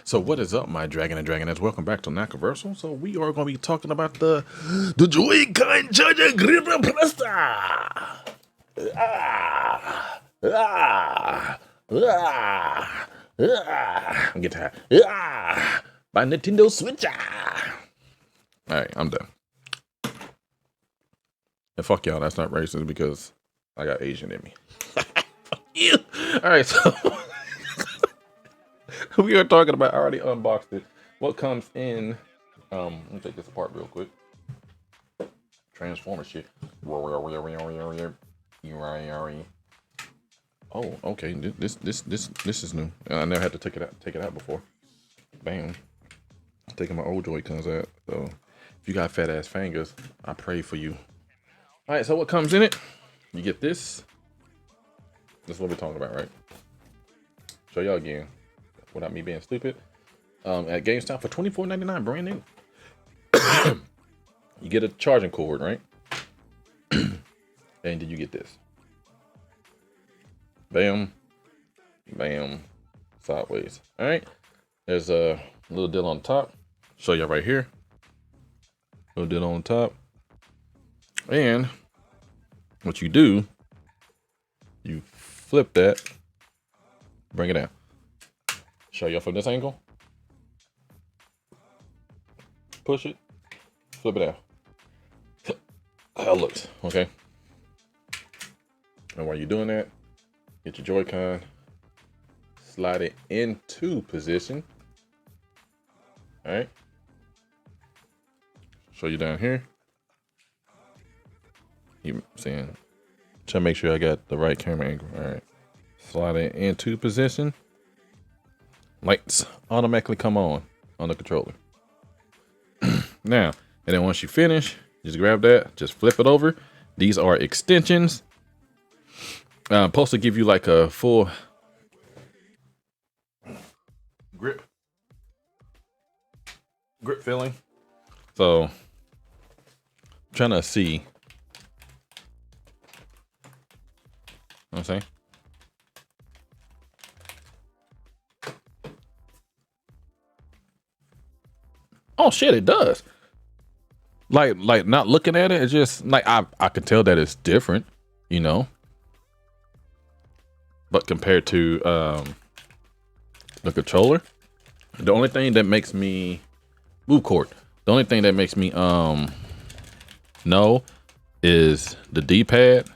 So what is up, my dragon and dragonettes? Welcome back to Nacogdoches. So we are going to be talking about the Joy-Con Charger Grip Presta. I'm getting tired. By Nintendo Switch. All right, I'm done. And fuck y'all, that's not racist because I got Asian in me. Ew. All right, so we are talking about, I already unboxed it, what comes in. Let me take this apart real quick. Transformer shit. Oh, okay, this is new. I never had to take it out before. Bam. Taking my old Joy-Cons out. So if you got fat ass fingers, I pray for you. All right, so what comes in it? You get this. This is what we're talking about, right? Show y'all again, without me being stupid. At GameStop for $24.99, brand new. You get a charging cord, right? And then you get this. Bam, bam, sideways. All right. There's a little deal on top. Show y'all right here. Little deal on top. And what you do, you flip that, bring it down. Show y'all from this angle. Push it, flip it out. How it looks, okay? And while you're doing that, get your Joy-Con, slide it into position. All right. Show you down here. You seeing? Try to make sure I got the right camera angle. All right. Slide it into position. Lights automatically come on the controller. Now, and then once you finish, just grab that, just flip it over. These are extensions. Supposed to give you like a full grip feeling. So, I'm trying to see. What I'm saying? Oh shit, it does. Like not looking at it, it's just like I can tell that it's different, you know. But compared to the controller, the only thing that makes me move cord. The only thing that makes me know is the D-pad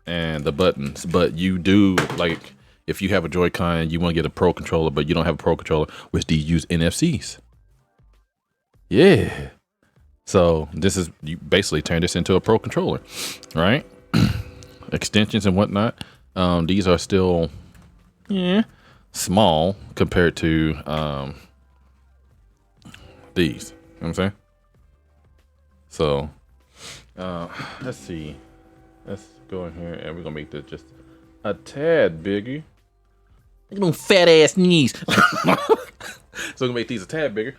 and the buttons. But you do, like, if you have a Joy-Con, you want to get a Pro controller, but you don't have a Pro controller, which these use NFCs. Yeah. So this is, you basically turn this into a Pro controller, right? Extensions and whatnot. These are still, small compared to these. You know what I'm saying? So let's see. Let's go in here and we're gonna make this just a tad bigger. Look at them fat ass knees. So we're gonna make these a tad bigger.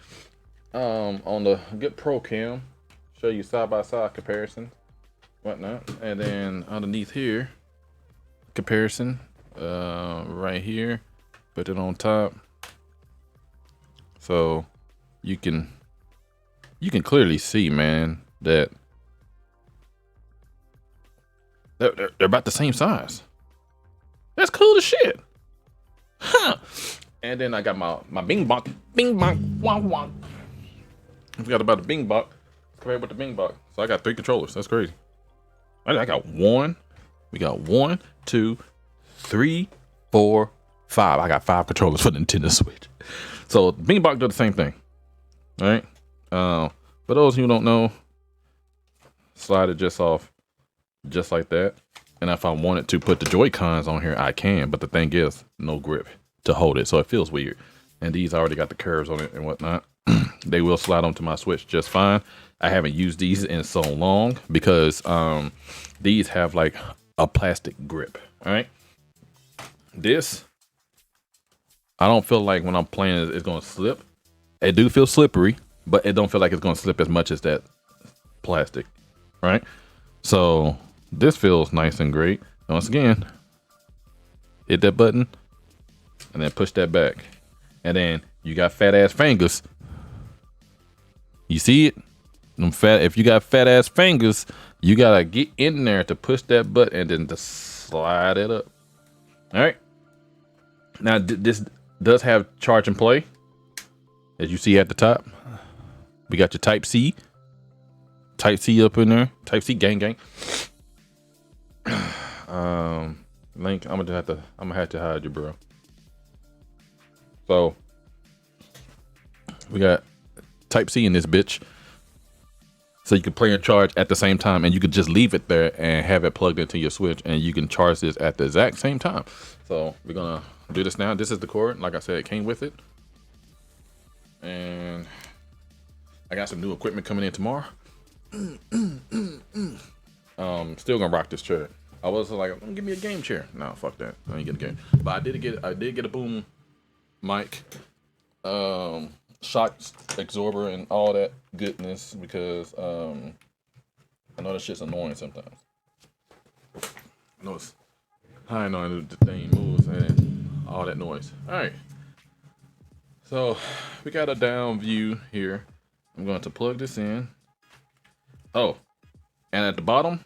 On the Get Pro Cam, show you side by side comparison, whatnot, and then underneath here, comparison, right here, put it on top, so you can clearly see, man, that they're about the same size. That's cool as shit, huh? And then I got my bing bong, wong wong. I forgot about the bing bong. Compared with the bing bong, so I got 3 controllers. That's crazy. I got one. We got 1, 2, 3, 4, 5. I got 5 controllers for the Nintendo Switch. So bing bong do the same thing. All right. For those who don't know, slide it just off, just like that. And if I wanted to put the Joy-Cons on here, I can. But the thing is, no grip to hold it, so it feels weird. And these already got the curves on it and whatnot. They will slide onto my Switch just fine. I haven't used these in so long because these have like a plastic grip. All right. This, I don't feel like when I'm playing it's gonna slip. It do feel slippery, but it don't feel like it's gonna slip as much as that plastic. Right. So this feels nice and great. Once again, hit that button and then push that back. And then you got fat ass fingers. You see it? If you got fat ass fingers, you gotta get in there to push that button and then to slide it up. All right. Now this does have charge and play, as you see at the top. We got your Type C up in there. Type C gang. Link, I'm gonna have to hide you, bro. So we got Type C in this bitch. So you can play and charge at the same time, and you could just leave it there and have it plugged into your Switch, and you can charge this at the exact same time. So we're gonna do this now. This is the cord. Like I said, it came with it. And I got some new equipment coming in tomorrow. Still gonna rock this chair. I was like, give me a game chair. No, fuck that. I ain't get a game. But I did get a boom mic, shock absorber, and all that goodness because I know that shit's annoying sometimes. I know the thing moves and all that noise. All right. So we got a down view here. I'm going to plug this in. Oh, and at the bottom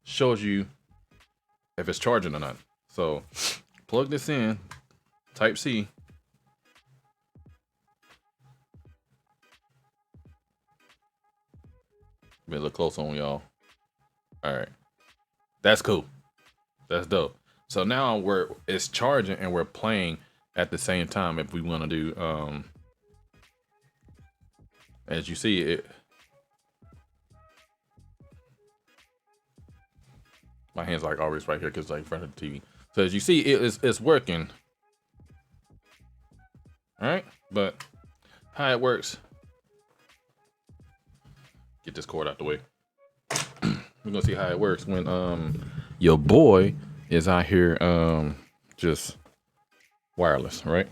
shows you if it's charging or not. So plug this in, Type C. Be a little close on y'all. All right, that's cool. That's dope. So now it's charging and we're playing at the same time. If we want to do, as you see it. My hand's like always right here because it's like in front of the TV. So as you see, it's working. All right, but how it works? Get this cord out the way. We're gonna see how it works when your boy is out here just wireless, right?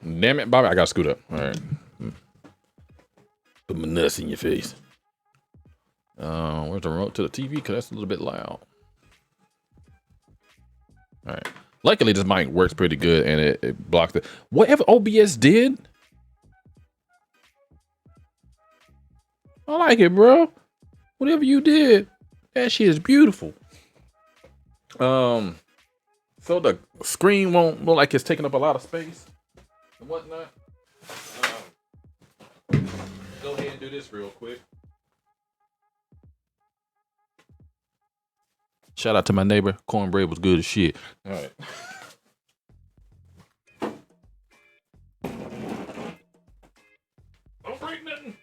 Damn it, Bobby! I gotta scoot up. All right. Put my nuts in your face. Where's the remote to the TV? Because that's a little bit loud. All right. Luckily, this mic works pretty good and it blocks it. Whatever OBS did, I like it, bro. Whatever you did, that shit is beautiful. So the screen won't look like it's taking up a lot of space and whatnot. Go ahead and do this real quick. Shout out to my neighbor. Cornbread was good as shit. All right. Don't break nothing.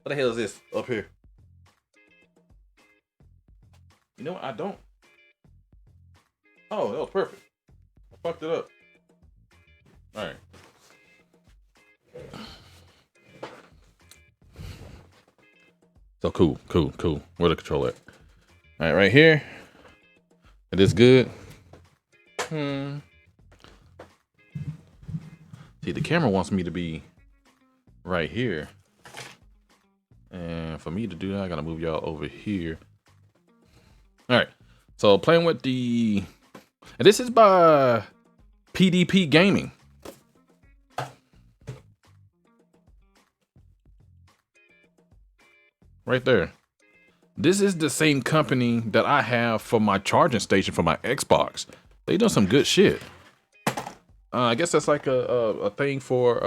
What the hell is this up here? You know what? I don't. Oh, that was perfect. I fucked it up. All right. So cool. Where the controller at? All right, right here. It is good. See, the camera wants me to be right here. And for me to do that, I gotta move y'all over here. All right. So playing with and this is by PDP Gaming. Right there. This is the same company that I have for my charging station for my Xbox. They done some good shit. I guess that's like a thing for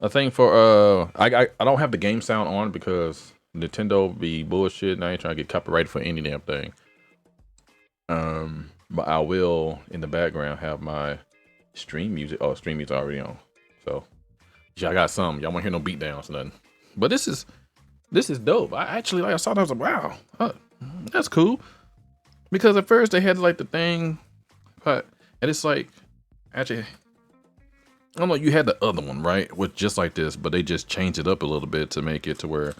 I don't have the game sound on because Nintendo be bullshit and I ain't trying to get copyrighted for any damn thing. But I will in the background have my stream music. Oh, stream music already on. So yeah, I got some. Y'all won't hear no beat downs or nothing. But this is dope. I actually I saw that, I was like, wow, that's cool. Because at first they had like the thing, and it's like actually I don't know, you had the other one, right? With just like this, but they just changed it up a little bit to make it to where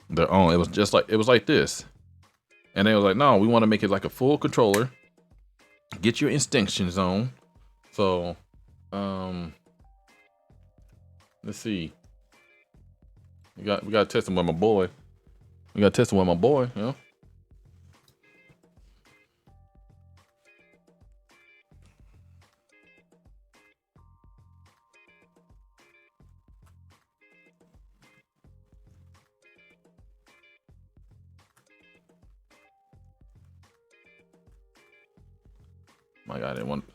they're on. It was like this. And they was like, no, we want to make it like a full controller. Get your extension zone. So Let's see. We got to test him with my boy. We got to test him with my boy, you know. My God, I didn't want.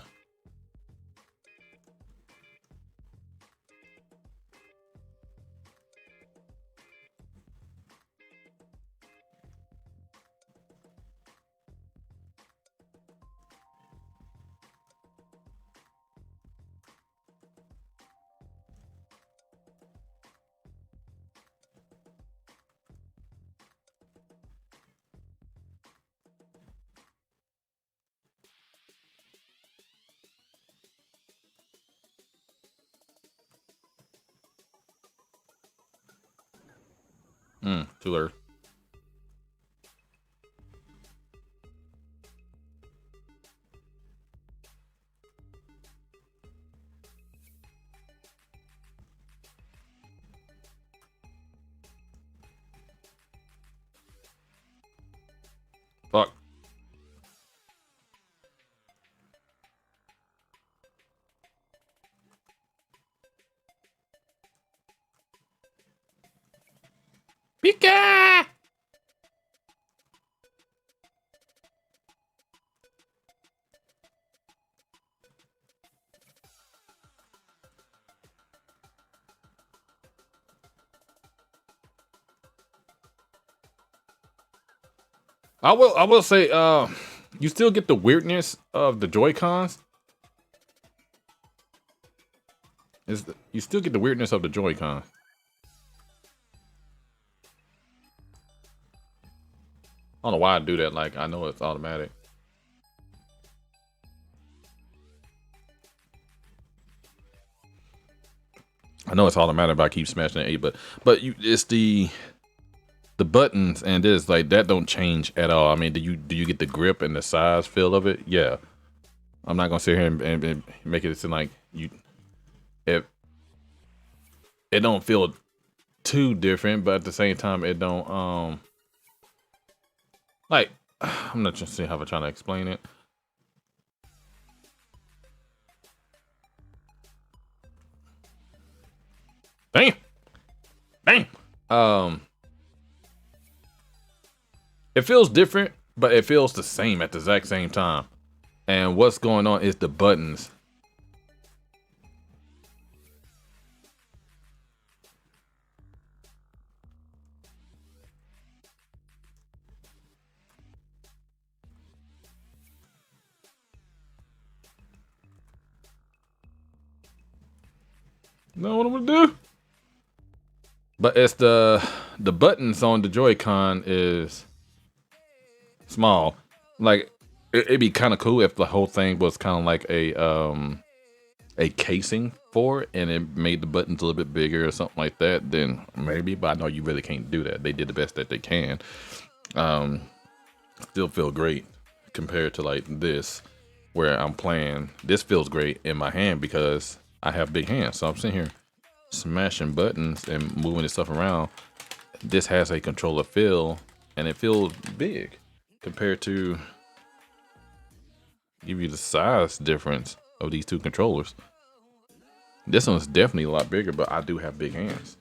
Too early. Fuck. Pika! I will say, you still get the weirdness of the Joy-Cons. You still get the weirdness of the Joy-Cons. I don't know why I do that. Like, I know it's automatic. I know it's automatic, but I keep smashing the 8. But it's the buttons and this like that don't change at all. I mean, do you get the grip and the size feel of it? Yeah. I'm not gonna sit here and make it seem like it don't feel too different, but at the same time it don't like I'm not just seeing how I'm trying to explain it. Bang. It feels different, but it feels the same at the exact same time. And what's going on is the buttons. Know what I'm gonna do? But it's the buttons on the Joy-Con is small. Like it'd be kind of cool if the whole thing was kind of like a casing for it, and it made the buttons a little bit bigger or something like that. Then maybe, but I know you really can't do that. They did the best that they can. Still feel great compared to like this, where I'm playing. This feels great in my hand because I have big hands, so I'm sitting here smashing buttons and moving this stuff around. This has a controller feel, and it feels big compared to give you the size difference of these two controllers. This one's definitely a lot bigger, but I do have big hands.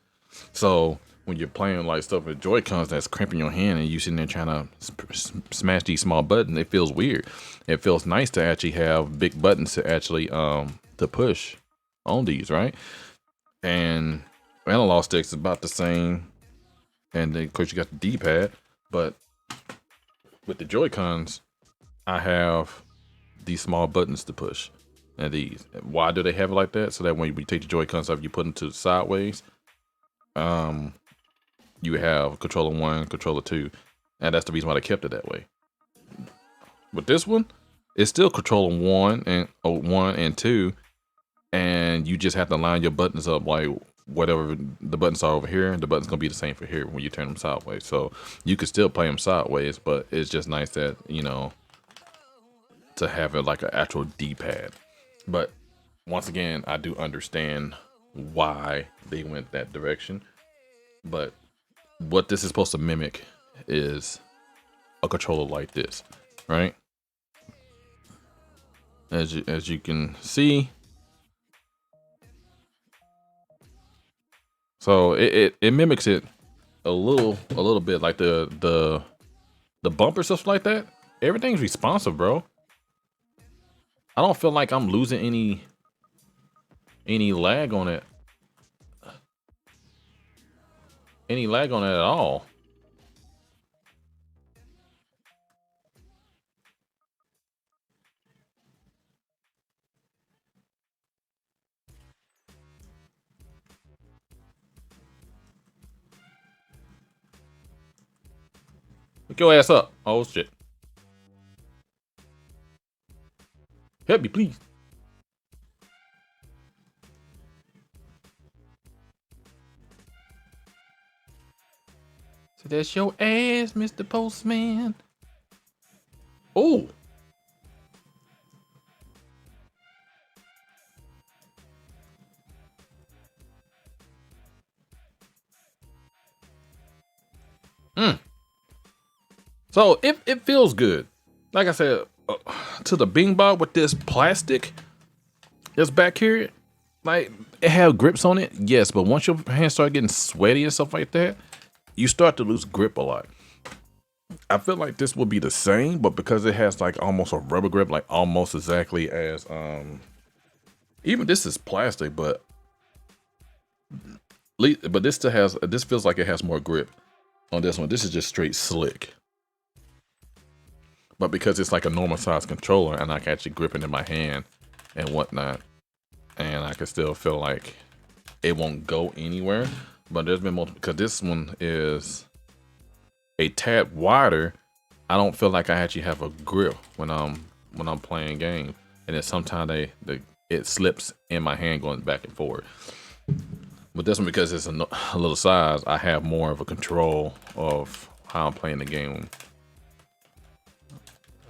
So when you're playing like stuff with Joy-Cons that's cramping your hand and you sitting there trying to smash these small buttons, it feels weird. It feels nice to actually have big buttons to actually to push on these, right? And analog sticks is about the same, and then of course you got the D-pad, but with the Joy-Cons I have these small buttons to push. And these, why do they have it like that? So that when you take the Joy-Cons off, you put them to sideways, you have controller 1, controller 2, and that's the reason why they kept it that way. With this one, it's still controller 1 and 2, and you just have to line your buttons up like whatever the buttons are over here, the button's gonna be the same for here when you turn them sideways. So you could still play them sideways, but it's just nice that, you know, to have it like an actual D-pad. But once again, I do understand why they went that direction, but what this is supposed to mimic is a controller like this, right? As you can see, so it mimics it a little bit, like the bumper stuff like that. Everything's responsive, bro. I don't feel like I'm losing any lag on it. Any lag on it at all. Look your ass up. Oh shit. Help me, please. So that's your ass, Mr. Postman. Oh. So it feels good. Like I said, to the Bing Bong with this plastic that's back here, like it have grips on it, yes, but once your hands start getting sweaty and stuff like that, you start to lose grip a lot. I feel like this will be the same, but because it has like almost a rubber grip, like almost exactly as even this is plastic, but this still has, this feels like it has more grip on this one. This is just straight slick. But because it's like a normal size controller and I can actually grip it in my hand and whatnot, and I can still feel like it won't go anywhere. But there's been multiple, because this one is a tad wider. I don't feel like I actually have a grip when I'm playing game, and then sometimes it slips in my hand going back and forth. But this one, because it's a little size, I have more of a control of how I'm playing the game,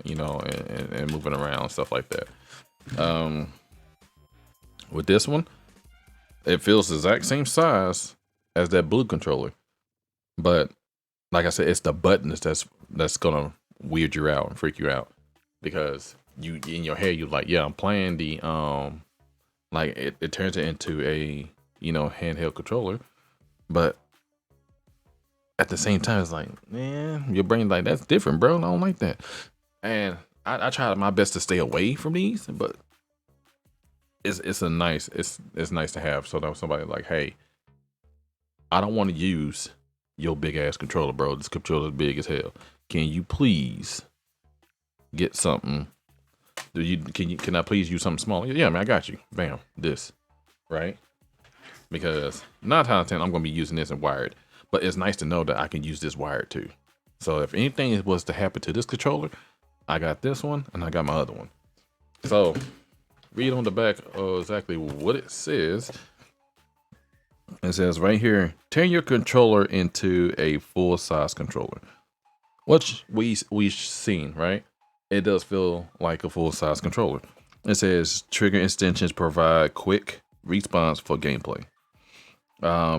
you know, and moving around and stuff like that. With this one, it feels the exact same size as that blue controller, but like I said, it's the buttons that's gonna weird you out and freak you out, because you in your head, you're like, yeah, I'm playing the like it turns it into a, you know, handheld controller, but at the same time, it's like, man, your brain's like, that's different, bro. I don't like that. And I try my best to stay away from these, but it's nice to have. So that was somebody like, hey, I don't want to use your big ass controller, bro. This controller's big as hell. Can you please get something? Can I please use something small? Yeah, man, I got you. Bam, this, right? Because 9 times out of 10, I'm gonna be using this and wired. But it's nice to know that I can use this wired too. So if anything was to happen to this controller, I got this one and I got my other one. So read on the back exactly what it says. It says right here, turn your controller into a full-size controller. Which we've seen, right? It does feel like a full-size controller. It says trigger extensions provide quick response for gameplay.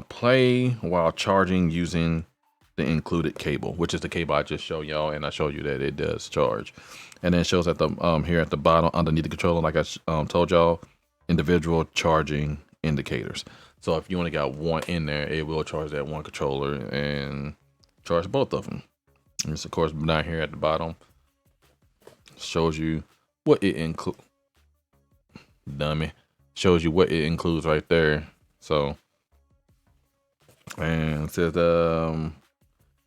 Play while charging using the included cable, which is the cable I just showed y'all, and I showed you that it does charge. And then it shows at the here at the bottom underneath the controller, like I told y'all, individual charging indicators. So if you only got one in there, it will charge that one controller and charge both of them. And it's of course down here at the bottom shows you what it includes. Dummy, shows you what it includes right there. So, and it says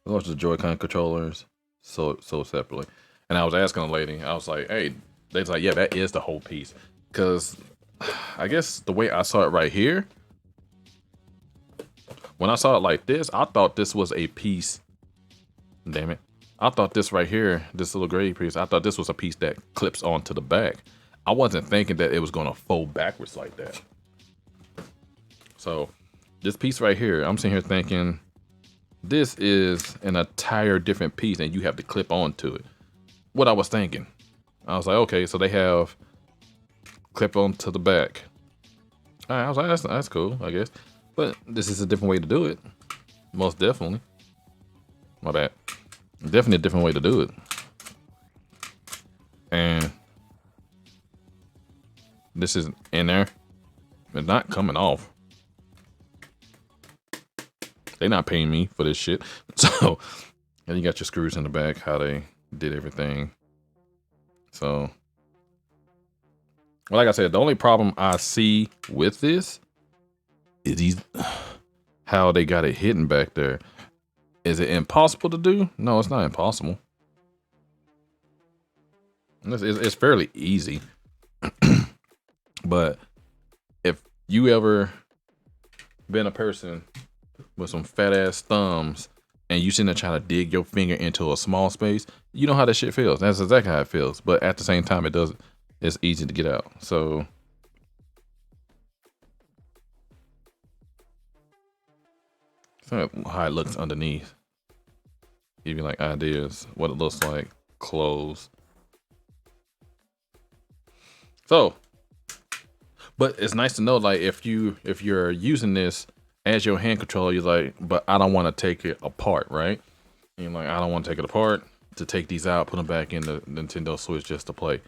launch the Joy-Con controllers so separately. And I was asking a lady, I was like, hey, they was like, yeah, that is the whole piece. Because I guess the way I saw it right here, when I saw it like this, I thought this was a piece. Damn it. I thought this right here, this little gray piece, I thought this was a piece that clips onto the back. I wasn't thinking that it was going to fold backwards like that. So this piece right here, I'm sitting here thinking this is an entire different piece and you have to clip onto it. What I was thinking, I was like, okay, so they have clip onto the back, I was like, that's cool, I guess. But this is a different way to do it. Most definitely. My bad. Definitely a different way to do it. And this is in there. It's not coming off. They're not paying me for this shit. So, and you got your screws in the back, how they did everything. So, well, like I said, the only problem I see with this is how they got it hidden back there. Is it impossible to do? No, it's not impossible. It's fairly easy. But if you ever been a person with some fat ass thumbs and you sitting there trying to dig your finger into a small space, you know how that shit feels. That's exactly how it feels. But at the same time, it's easy to get out. So how it looks underneath. Give you like ideas what it looks like closed. So, but it's nice to know, like, if you're using this as your hand controller, you're like, but I don't want to take it apart, right? And you're like, I don't want to take it apart to take these out, put them back in the Nintendo Switch just to play.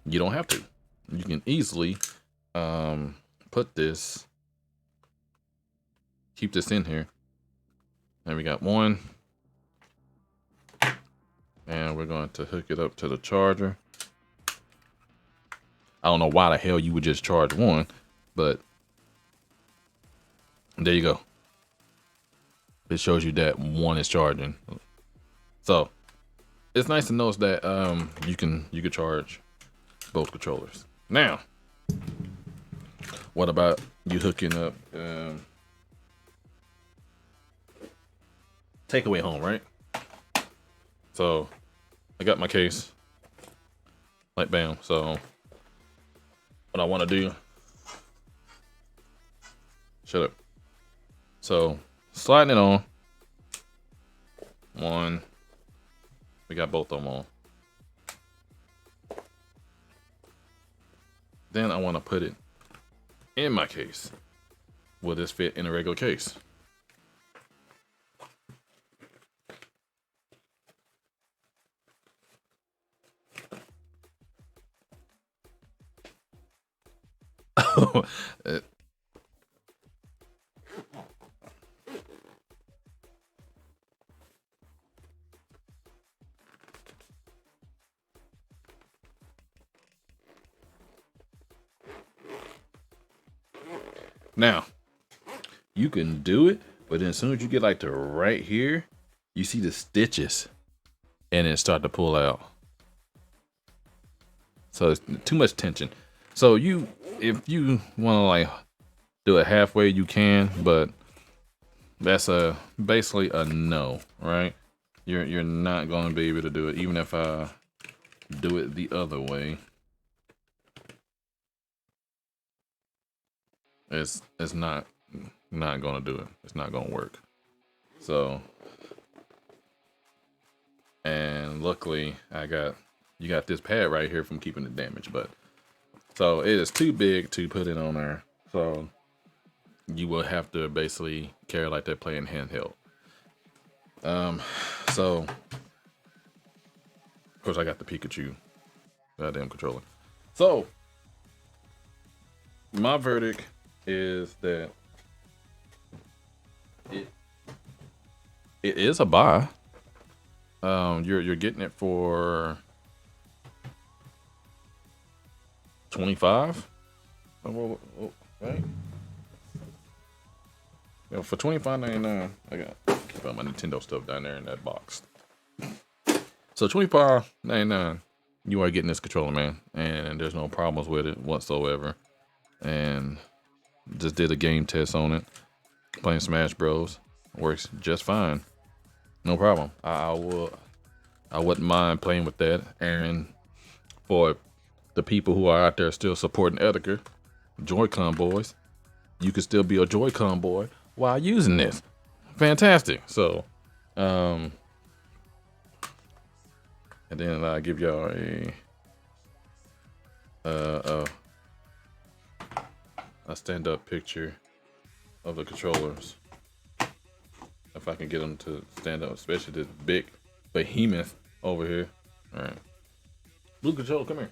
You don't have to. You can easily put this, keep this in here. And we got one. And we're going to hook it up to the charger. I don't know why the hell you would just charge one, but there you go. It shows you that one is charging. So it's nice to know that you can charge both controllers. Now, what about you hooking up takeaway home, right? So I got my case, like bam. So what I want to do, shut up. So sliding it on, one, we got both of them on. Then I want to put it in my case. Will this fit in a regular case? Now, you can do it, but then as soon as you get like to right here, you see the stitches and it start to pull out. So it's too much tension. So if you want to like do it halfway, you can, but that's basically a no, right? You're not going to be able to do it, even if I do it the other way. It's not gonna do it. It's not gonna work. So, and luckily you got this pad right here from keeping it damaged, but so it is too big to put it on there. So you will have to basically carry like that playing handheld. So of course I got the Pikachu goddamn controller. So my verdict is that it is a buy. You're getting it for $25. Oh, right? You know, for $25.99, I got keep all my Nintendo stuff down there in that box. So $25.99, you are getting this controller, man, and there's no problems with it whatsoever. And just did a game test on it, playing Smash Bros. Works just fine, no problem. I wouldn't mind playing with that. And for the people who are out there still supporting Edgar, Joy-Con boys, you can still be a Joy-Con boy while using this. Fantastic. So, and then I give y'all a a stand-up picture of the controllers. If I can get them to stand up, especially this big behemoth over here. All right, blue controller, come here.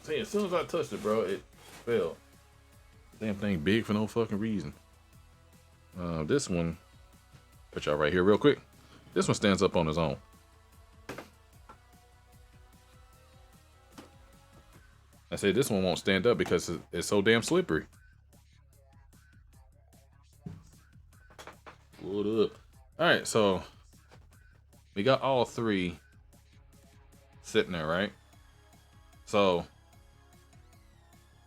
See, as soon as I touched it, bro, it fell. Damn thing big for no fucking reason. This one, put y'all right here real quick. This one stands up on its own. I say this one won't stand up because it's so damn slippery. What up? All right, so we got all three sitting there, right? So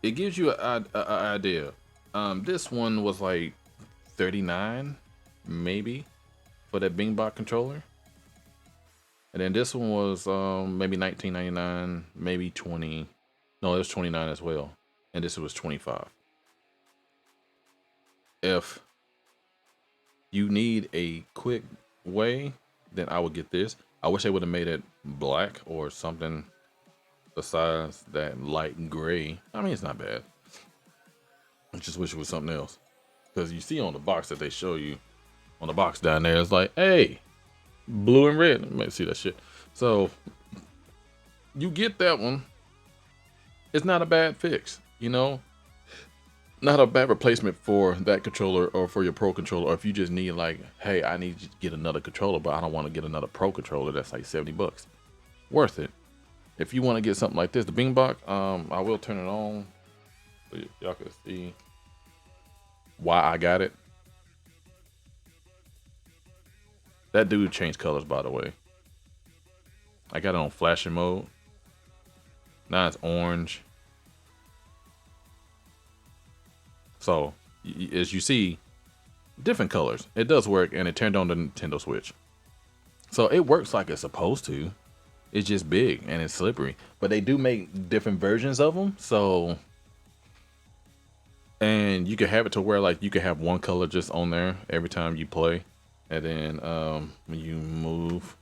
it gives you an idea. This one was like $39, maybe, for that Bingbot controller, and then this one was maybe $19.99, maybe 20. No, it was 29 as well, and this was 25. If you need a quick way, then I would get this. I wish they would have made it black or something besides that light gray. I mean, it's not bad. I just wish it was something else. Because you see on the box that they show you, on the box down there, it's like, hey, blue and red. You might see that shit. So you get that one. It's not a bad fix, you know? Not a bad replacement for that controller or for your Pro controller. Or if you just need like, hey, I need you to get another controller, but I don't want to get another Pro controller. That's like $70. Worth it. If you want to get something like this, the Bingbot, I will turn it on so y'all can see why I got it. That dude changed colors, by the way. I got it on flashing mode. Now it's orange. So as you see, different colors. It does work, and it turned on the Nintendo Switch. So it works like it's supposed to. It's just big and it's slippery. But they do make different versions of them. So, and you can have it to where like you can have one color just on there every time you play. And then when you move,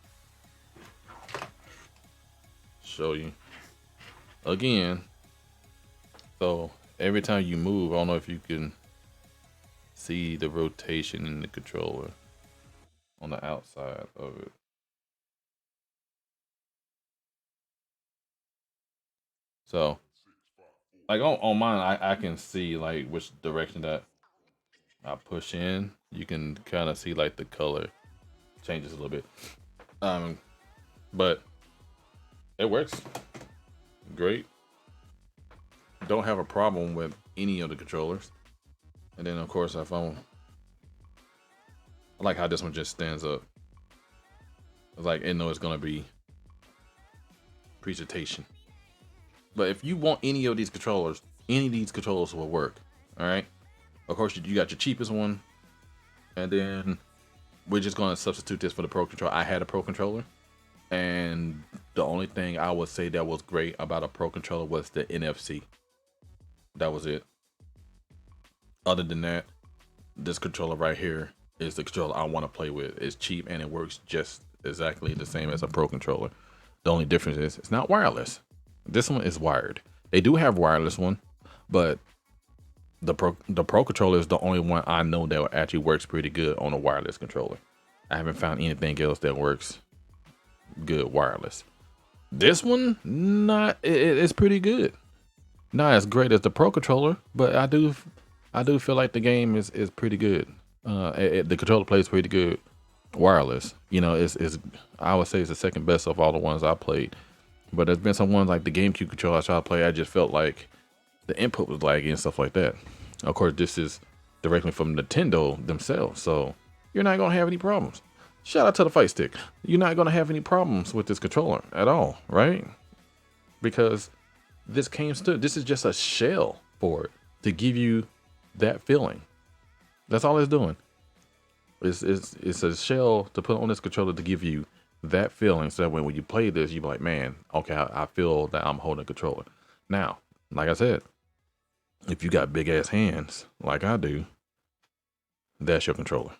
show you again. So every time you move, I don't know if you can see the rotation in the controller on the outside of it. So like on mine, I can see like which direction that I push in. You can kind of see like the color changes a little bit. But it works great. Don't have a problem with any of the controllers. And then of course I like how this one just stands up. It's like it knows it's gonna be presentation. But if you want any of these controllers, any of these controllers will work. All right. Of course, you got your cheapest one, and then we're just gonna substitute this for the Pro controller. I had a Pro controller, and the only thing I would say that was great about a Pro controller was the NFC. That was it. Other than that, this controller right here is the controller I want to play with. It's cheap and it works just exactly the same as a Pro controller. The only difference is it's not wireless. This one is wired. They do have wireless one, but the Pro controller is the only one I know that actually works pretty good on a wireless controller. I haven't found anything else that works good wireless. This one, it's pretty good. Not as great as the Pro controller, but I do feel like the game is pretty good. The controller plays pretty good wireless. You know, it's I would say it's the second best of all the ones I played. But there's been some ones like the GameCube controller I tried to play. I just felt like the input was laggy and stuff like that. Of course, this is directly from Nintendo themselves, so you're not gonna have any problems. Shout out to the Fight Stick. You're not gonna have any problems with this controller at all, right? Because this is just a shell for it to give you that feeling. That's all it's doing. It's a shell to put on this controller to give you that feeling, so that when you play this, you be like, man, okay, I feel that I'm holding a controller. Now, like I said, if you got big ass hands like I do, that's your controller.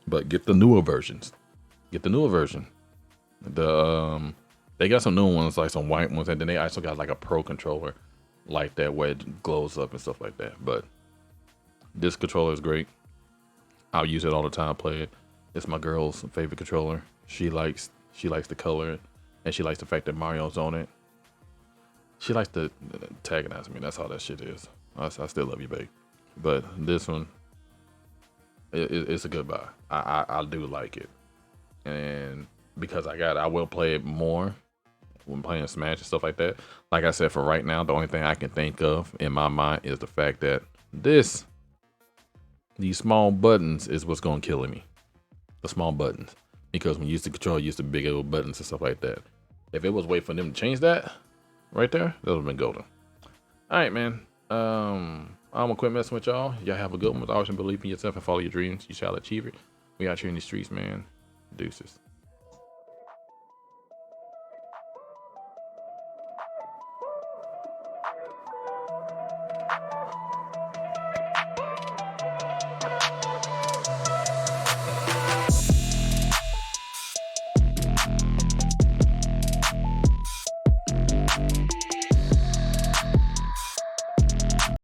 But get the newer versions. Get the newer version. They got some new ones, like some white ones, and then they also got like a Pro controller. like that where it glows up and stuff like that. But this controller is great. I'll use it all the time, play it. It's my girl's favorite controller. She likes the color, and she likes the fact that Mario's on it. She likes to antagonize me. That's all that shit is. I still love you, babe. But this one, it's a good buy. I do like it, and because I will play it more when playing Smash and stuff like that. Like I said, for right now, the only thing I can think of in my mind is the fact that these small buttons is what's gonna kill me. The small buttons, because when you used to control, you used to big old buttons and stuff like that. If it was wait for them to change that right there, that would have been golden. All right, man. I'm gonna quit messing with y'all. Y'all have a good one. Always believe in yourself and follow your dreams. You shall achieve it. We out here in the streets, man. Deuces.